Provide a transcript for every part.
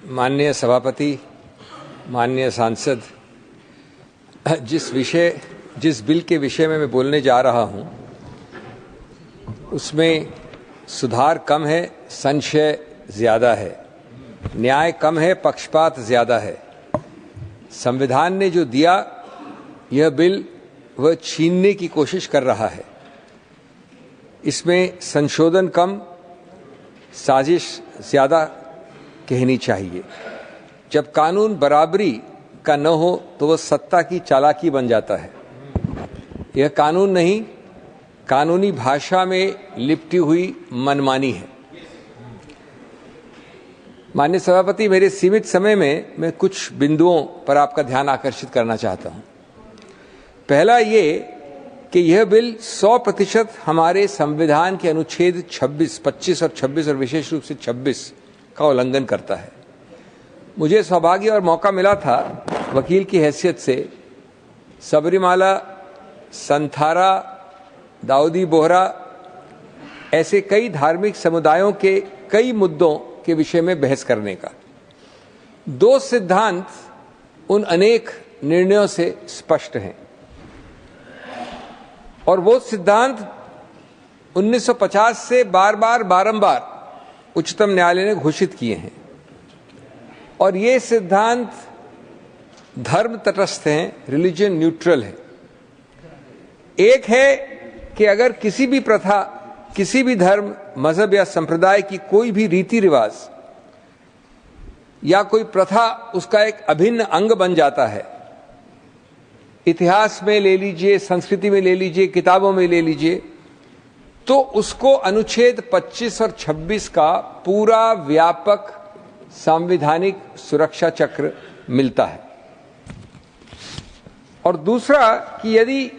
माननीय सभापति, माननीय सांसद, जिस बिल के विषय में मैं बोलने जा रहा हूं, उसमें सुधार कम है, संशय ज्यादा है, न्याय कम है, पक्षपात ज्यादा है। संविधान ने जो दिया, यह बिल वह छीनने की कोशिश कर रहा है। इसमें संशोधन कम, साजिश ज्यादा कहनी चाहिए। जब कानून बराबरी का न हो तो वह सत्ता की चालाकी बन जाता है। यह कानून नहीं, कानूनी भाषा में लिपटी हुई मनमानी है। माननीय सभापति, मेरे सीमित समय में मैं कुछ बिंदुओं पर आपका ध्यान आकर्षित करना चाहता हूं। पहला ये कि यह बिल 100% हमारे संविधान के अनुच्छेद 26, 25 और 26 और विशेष रूप से 26 का उल्लंघन करता है। मुझे सौभाग्य और मौका मिला था वकील की हैसियत से सबरीमाला, संथारा, दाऊदी बोहरा ऐसे कई धार्मिक समुदायों के कई मुद्दों के विषय में बहस करने का। दो सिद्धांत उन अनेक निर्णयों से स्पष्ट हैं और वो सिद्धांत 1950 से बारंबार उच्चतम न्यायालय ने घोषित किए हैं और ये सिद्धांत धर्म तटस्थ हैं, रिलीजन न्यूट्रल है। एक है कि अगर किसी भी प्रथा, किसी भी धर्म, मजहब या संप्रदाय की कोई भी रीति रिवाज या कोई प्रथा उसका एक अभिन्न अंग बन जाता है, इतिहास में ले लीजिए, संस्कृति में ले लीजिए, किताबों में ले लीजिए, तो उसको अनुच्छेद 25 और 26 का पूरा व्यापक संवैधानिक सुरक्षा चक्र मिलता है। और दूसरा कि यदि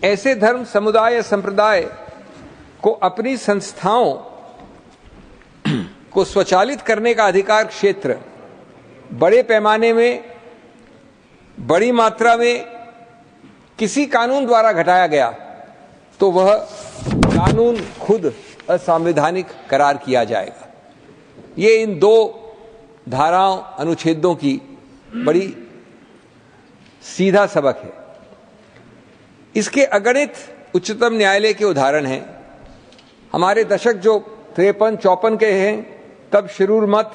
ऐसे धर्म, समुदाय या संप्रदाय को अपनी संस्थाओं को स्वचालित करने का अधिकार क्षेत्र बड़े पैमाने में, बड़ी मात्रा में किसी कानून द्वारा घटाया गया तो वह कानून खुद असंवैधानिक करार किया जाएगा। ये इन दो धाराओं, अनुच्छेदों की बड़ी सीधा सबक है। इसके अगणित उच्चतम न्यायालय के उदाहरण हैं। हमारे दशक जो 53-54 के हैं, तब शिरूर मत,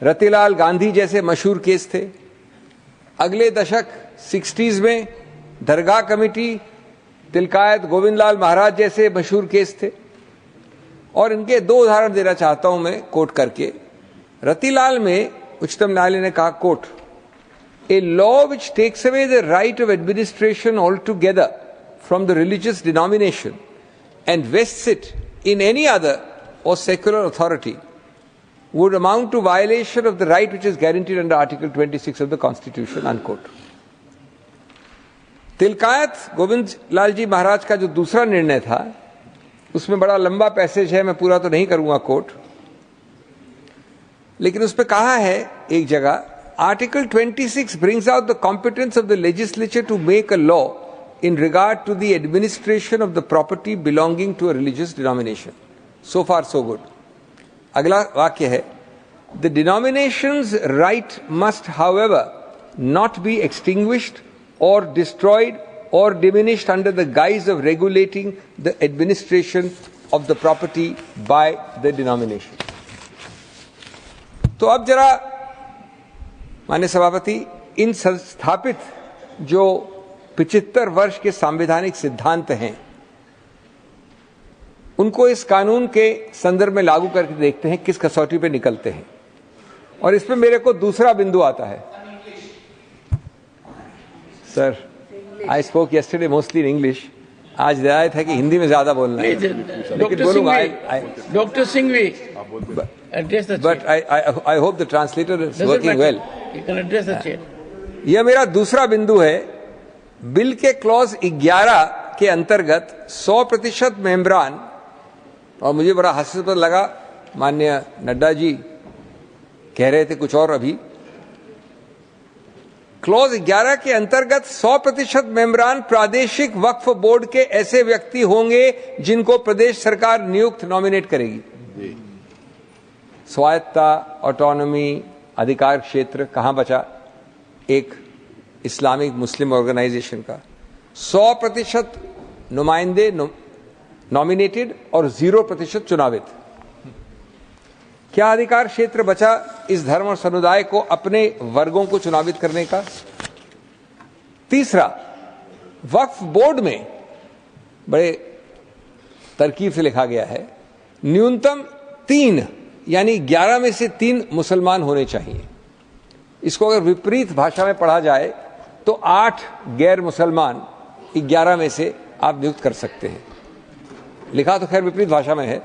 रतिलाल गांधी जैसे मशहूर केस थे। अगले दशक 60s में दरगाह कमेटी, तिलकायत गोविंदलाल महाराज जैसे मशहूर केस थे। और इनके दो उदाहरण देना चाहता हूं मैं कोट करके। रतिलाल में उच्चतम न्यायालय ने कहा, coat, A law which takes away the right of administration altogether from the religious denomination and vests it in any other or secular authority would amount to violation of the right which is guaranteed under Article 26 of the Constitution, unquote. Tilkayat Govind Lal ji Maharaj का जो दूसरा निर्णय था, उसमें बड़ा लंबा passage है, मैं पूरा तो नहीं करूंगा कोट, लेकिन उसमें कहा है एक जगह, Article 26 brings out the competence of the legislature to make a law in regard to the administration of the property belonging to a religious denomination. So far, so good. अगला वाक्य है, the denomination's right must, however, not be extinguished or destroyed or diminished under the guise of regulating the administration of the property by the denomination. तो अब जरा माननीय सभापति, इन संस्थापित जो 75 वर्ष के संवैधानिक सिद्धांत हैं, उनको इस कानून के संदर्भ में लागू करके देखते हैं किस कसौटी पे निकलते हैं। और इसमें मेरे को दूसरा बिंदु आता है। Sir, I spoke yesterday mostly in English. आज रियायत है कि हिंदी में ज्यादा बोलना है, लेकिन बोलूंगा। Doctor Singhvi, but I hope the translator is working well. You can address the chair. यह मेरा दूसरा बिंदु है। बिल के क्लॉज 11 के अंतर्गत 100% मेंबरान, और मुझे बड़ा हास्यास्पद लगा, माननीय नड्डा जी कह रहे थे कुछ और अभी। क्लॉज 11 के अंतर्गत 100% मेंबरान प्रादेशिक वक्फ बोर्ड के ऐसे व्यक्ति होंगे जिनको प्रदेश सरकार नियुक्त नॉमिनेट करेगी। स्वायत्ता, ऑटोनॉमी, अधिकार क्षेत्र कहां बचा? एक इस्लामिक मुस्लिम ऑर्गेनाइजेशन का 100% नुमाइंदे नॉमिनेटेड और 0% चुनावित। क्या अधिकार क्षेत्र बचा इस धर्म और समुदाय को अपने वर्गों को चुनावित करने का? तीसरा, वक्फ बोर्ड में बड़े तरकीब से लिखा गया है न्यूनतम 3 यानी 11 में से 3 मुसलमान होने चाहिए। इसको अगर विपरीत भाषा में पढ़ा जाए तो 8 गैर मुसलमान 11 में से आप नियुक्त कर सकते हैं। लिखा तो खैर विपरीत भाषा में है।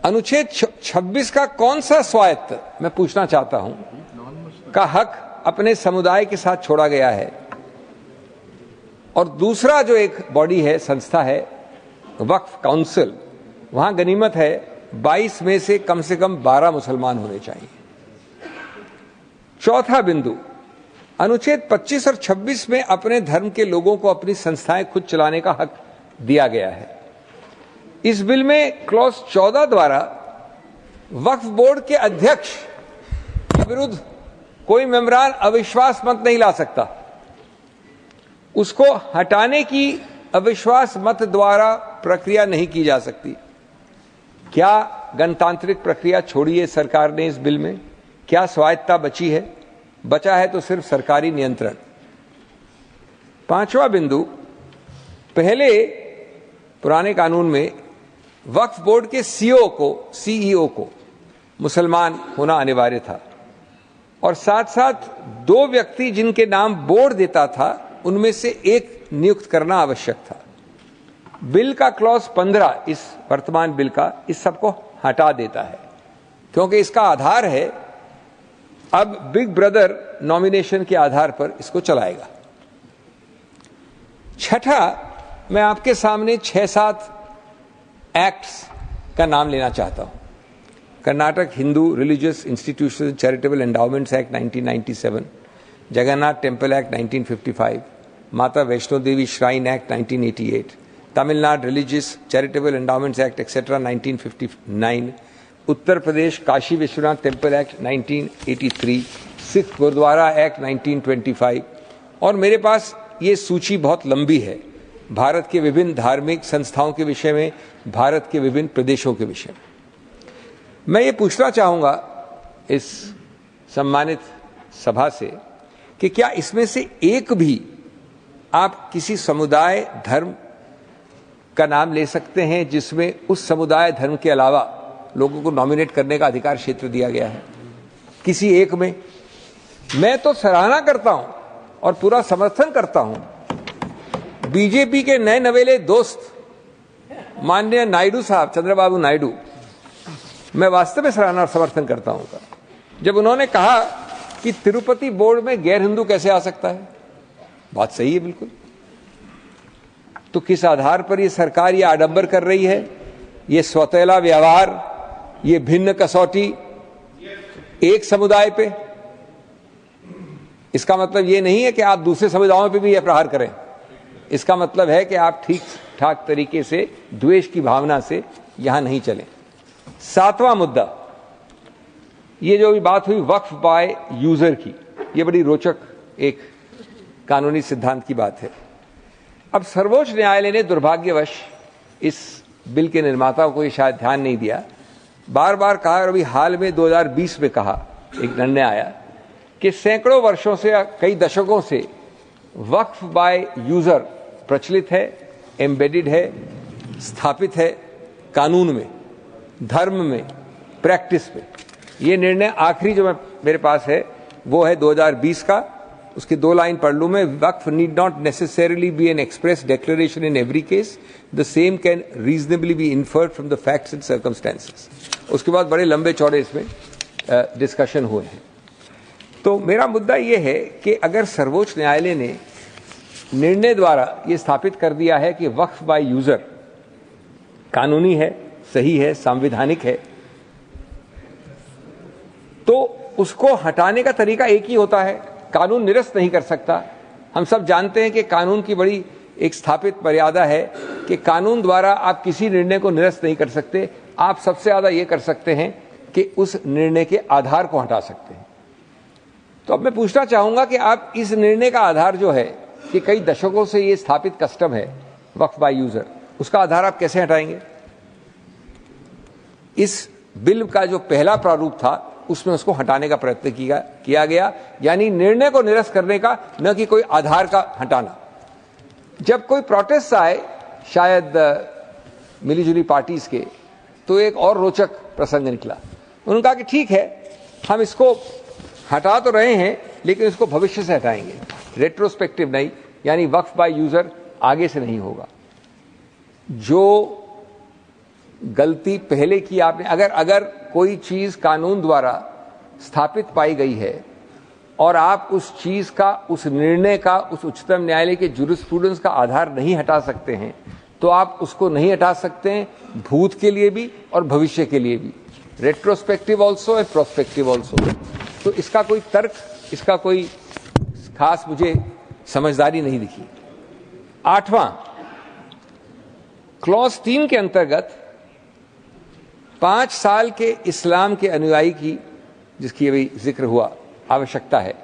अनुच्छेद 26 का कौन सा स्वायत्त, मैं पूछना चाहता हूं, का हक अपने समुदाय के साथ छोड़ा गया है? और दूसरा जो एक बॉडी है, संस्था है वक्फ काउंसिल, वहां गनीमत है 22 में से कम 12 मुसलमान होने चाहिए। चौथा बिंदु, अनुच्छेद 25 और 26 में अपने धर्म के लोगों को अपनी संस्थाएं खुद चलाने का हक दिया गया है। इस बिल में क्लॉज 14 द्वारा वक्फ बोर्ड के अध्यक्ष के विरुद्ध कोई मेंबरान अविश्वास मत नहीं ला सकता। उसको हटाने की अविश्वास मत द्वारा प्रक्रिया नहीं की जा सकती। क्या गणतांत्रिक प्रक्रिया छोड़ी है सरकार ने इस बिल में? क्या स्वायत्तता बची है? बचा है तो सिर्फ सरकारी नियंत्रण। पांचवा बिंदु, पहले पुराने कानून में वक्फ बोर्ड के सीईओ को मुसलमान होना अनिवार्य था और साथ साथ 2 व्यक्ति जिनके नाम बोर्ड देता था उनमें से एक नियुक्त करना आवश्यक था। बिल का क्लॉज 15 इस वर्तमान बिल का इस सबको हटा देता है क्योंकि इसका आधार है अब बिग ब्रदर नॉमिनेशन के आधार पर इसको चलाएगा। छठा, मैं आपके सामने 6-7 एक्ट्स का नाम लेना चाहता हूं। Karnataka Hindu religious institution charitable endowments act 1997, Jagannath temple act 1955, Mata Vaishno Devi shrine act 1988, Tamil Nadu religious charitable endowments act etcetera 1959, Uttar Pradesh Kashi Vishwanath temple act 1983, Sikh gurdwara act 1925 और मेरे पास ये सूची बहुत लंबी है भारत के विभिन्न धार्मिक संस्थाओं के विषय में, भारत के विभिन्न प्रदेशों के विषय में। मैं ये पूछना चाहूंगा इस सम्मानित सभा से कि क्या इसमें से एक भी आप किसी समुदाय धर्म का नाम ले सकते हैं जिसमें उस समुदाय धर्म के अलावा लोगों को नॉमिनेट करने का अधिकार क्षेत्र दिया गया है? किसी एक में? मैं तो सराहना करता हूं और पूरा समर्थन करता हूं बीजेपी के नए नवेले दोस्त माननीय नायडू साहब, चंद्रबाबू नायडू, मैं वास्तव में सराहना और समर्थन करता हूं उनका, जब उन्होंने कहा कि तिरुपति बोर्ड में गैर हिंदू कैसे आ सकता है। बात सही है बिल्कुल। तो किस आधार पर ये सरकार ये आडंबर कर रही है, ये स्वतैला व्यवहार, ये भिन्न कसौटी एक समुदाय पे? इसका मतलब ये नहीं है कि आप दूसरे समुदायों पे भी यह प्रहार करें। इसका मतलब है कि आप ठीक ठाक तरीके से द्वेष की भावना से यहां नहीं चलें। 7वां मुद्दा, ये जो भी बात हुई वक्फ बाय यूजर की, ये बड़ी रोचक एक कानूनी सिद्धांत की बात है। अब सर्वोच्च न्यायालय ने दुर्भाग्यवश इस बिल के निर्माताओं को ये शायद ध्यान नहीं दिया, बार बार कहा और अभी हाल में 2020 में कहा, एक निर्णय आया कि सैकड़ों वर्षों से, कई दशकों से वक्फ बाय यूजर प्रचलित है, एम्बेडेड है, स्थापित है कानून में, धर्म में, प्रैक्टिस में। ये निर्णय आखिरी जो मेरे पास है वो है 2020 का। उसकी 2 लाइन पढ़ लूं मैं। Waqf need not necessarily be an express declaration in every case, the same can reasonably be inferred from the facts and circumstances. उसके बाद बड़े लंबे चौड़े इसमें डिस्कशन हुए हैं। तो मेरा मुद्दा यह है कि अगर सर्वोच्च न्यायालय ने निर्णय द्वारा यह स्थापित कर दिया है कि वक्फ बाय यूजर कानूनी है, सही है, संवैधानिक है, तो उसको हटाने का तरीका एक ही होता है, कानून निरस्त नहीं कर सकता। हम सब जानते हैं कि कानून की बड़ी एक स्थापित मर्यादा है कि कानून द्वारा आप किसी निर्णय को निरस्त नहीं कर सकते। आप सबसे ज्यादा ये कर सकते हैं कि उस निर्णय के आधार को हटा सकते हैं। तो अब मैं पूछना चाहूंगा कि आप इस निर्णय का आधार जो है कि कई दशकों से ये स्थापित कस्टम है वक्फ बाय यूजर, उसका आधार आप कैसे हटाएंगे? इस बिल का जो पहला प्रारूप था उसमें उसको हटाने का प्रयत्न किया गया, यानी निर्णय को निरस्त करने का, न कि कोई आधार का हटाना। जब कोई प्रोटेस्ट आए शायद मिलीजुली पार्टीज के, तो एक और रोचक प्रसंग निकला। उन्होंने कहा कि ठीक है, हम इसको हटा तो रहे हैं लेकिन इसको भविष्य से हटाएंगे, रेट्रोस्पेक्टिव नहीं, यानी वक्फ बाय यूजर आगे से नहीं होगा। जो गलती पहले की आपने, अगर कोई चीज कानून द्वारा स्थापित पाई गई है और आप उस चीज का, उस निर्णय का, उस उच्चतम न्यायालय के जुरिस्प्रूडेंस का आधार नहीं हटा सकते हैं, तो आप उसको नहीं हटा सकते हैं भूत के लिए भी और भविष्य के लिए भी, retrospective also and prospective also. तो इसका कोई तर्क, इसका कोई खास मुझे समझदारी नहीं दिखी। 8वां क्लॉज 3 के अंतर्गत 5 साल के इस्लाम के अनुयायी की, जिसकी अभी जिक्र हुआ, आवश्यकता है,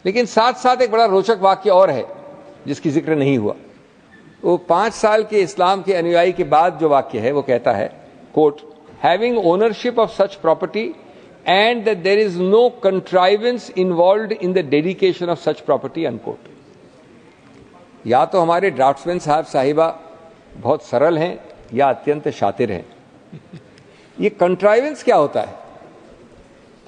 लेकिन साथ साथ एक बड़ा रोचक वाक्य और है जिसकी जिक्र नहीं हुआ। वो 5 साल के इस्लाम के अनुयायी के बाद जो वाक्य है वो कहता है, quote, having ownership of such property and that there is no contrivance involved in the dedication of such property, unquote. या तो हमारे ड्राफ्ट्समैन साहब साहिबा बहुत सरल हैं या अत्यंत शातिर हैं। ये कंट्राइवेंस क्या होता है?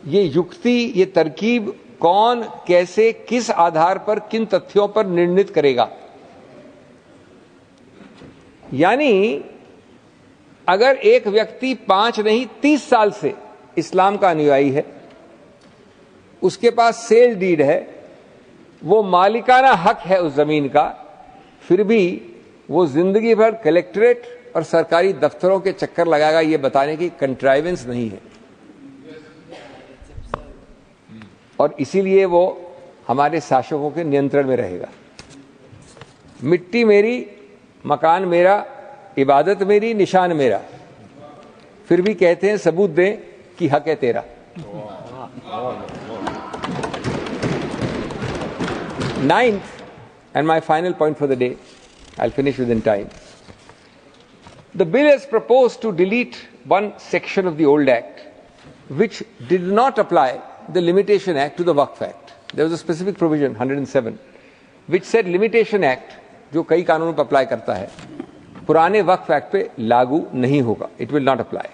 ये युक्ति, ये तरकीब कौन, कैसे, किस आधार पर, किन तथ्यों पर निर्णित करेगा? यानी अगर एक व्यक्ति 5 नहीं 30 साल से इस्लाम का अनुयायी है, उसके पास सेल डीड है, वो मालिकाना हक है उस जमीन का, फिर भी वो जिंदगी भर कलेक्ट्रेट और सरकारी दफ्तरों के चक्कर लगाएगा, ये बताने की कंट्राइवेंस नहीं है। और इसीलिए वो हमारे शासकों के नियंत्रण में रहेगा। मिट्टी मेरी, मकान मेरा, इबादत मेरी, निशान मेरा, फिर भी कहते हैं सबूत दें कि हक है तेरा। Ninth, and my final point for the day, I'll finish within time. The bill has proposed to delete one section of the old act which did not apply the Limitation Act to the Waqf Act. There was a specific provision, 107, which said Limitation Act, जो कई कानूनों पर apply करता है, पुराने वक्फ act पे लागू नहीं होगा. It will not apply.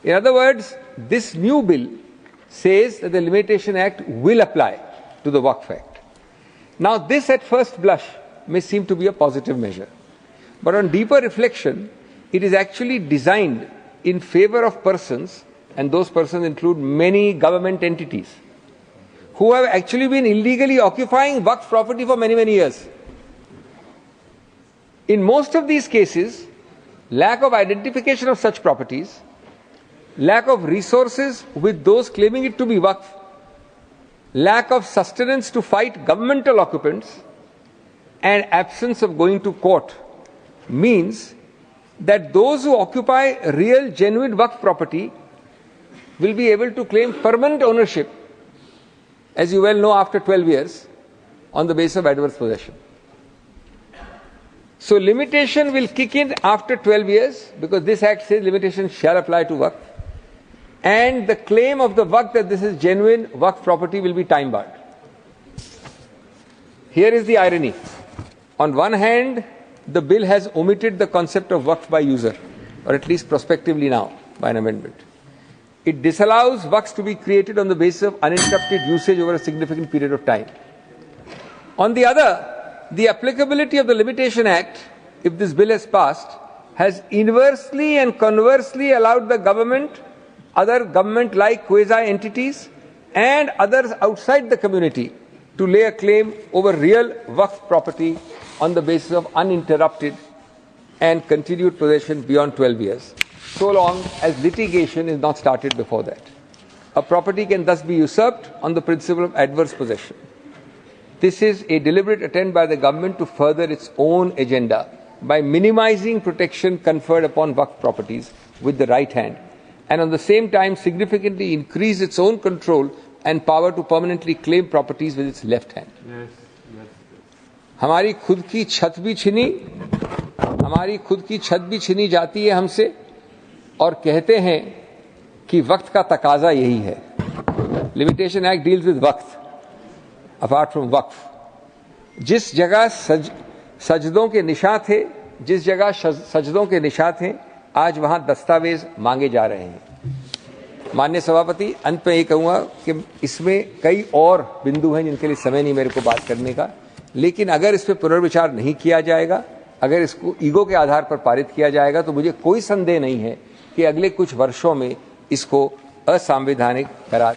In other words, this new bill says that the Limitation Act will apply to the Waqf Act. Now, this at first blush may seem to be a positive measure, but on deeper reflection, it is actually designed in favor of persons, and those persons include many government entities, who have actually been illegally occupying Waqf property for many, many years. In most of these cases, lack of identification of such properties, lack of resources with those claiming it to be Waqf, lack of sustenance to fight governmental occupants, and absence of going to court means that those who occupy real, genuine Waqf property will be able to claim permanent ownership, as you well know, after 12 years, on the basis of adverse possession. So limitation will kick in after 12 years, because this act says limitation shall apply to Waqf, and the claim of the Waqf that this is genuine Waqf property will be time barred. Here is the irony. On one hand, the bill has omitted the concept of Waqf by user, or at least prospectively now, by an amendment. It disallows Waqfs to be created on the basis of uninterrupted usage over a significant period of time. On the other, the applicability of the Limitation Act, if this bill has passed, has inversely and conversely allowed the government, other government-like quasi-entities, and others outside the community to lay a claim over real Waqf property on the basis of uninterrupted and continued possession beyond 12 years, so long as litigation is not started before that. A property can thus be usurped on the principle of adverse possession. This is a deliberate attempt by the government to further its own agenda by minimizing protection conferred upon Waqf properties with the right hand and on the same time significantly increase its own control and power to permanently claim properties with its left hand. हमारी खुद की छत भी छीनी जाती है हमसे और कहते हैं कि वक्त का तकाजा यही है. लिमिटेशन एक्ट डील्स विद वक्त अपार्ट फ्रॉम वक्फ. जिस जगह सजदों के निशान थे आज वहां दस्तावेज मांगे जा रहे हैं. माननीय सभापति, अंत में ये कहूंगा कि इसमें कई और बिंदु हैं जिनके लिए समय नहीं मेरे को बात करने का, लेकिन अगर इस पर पुनर्विचार नहीं किया जाएगा, अगर इसको ईगो के आधार पर पारित किया जाएगा तो मुझे कोई संदेह नहीं है कि अगले कुछ वर्षों में इसको असंवैधानिक करार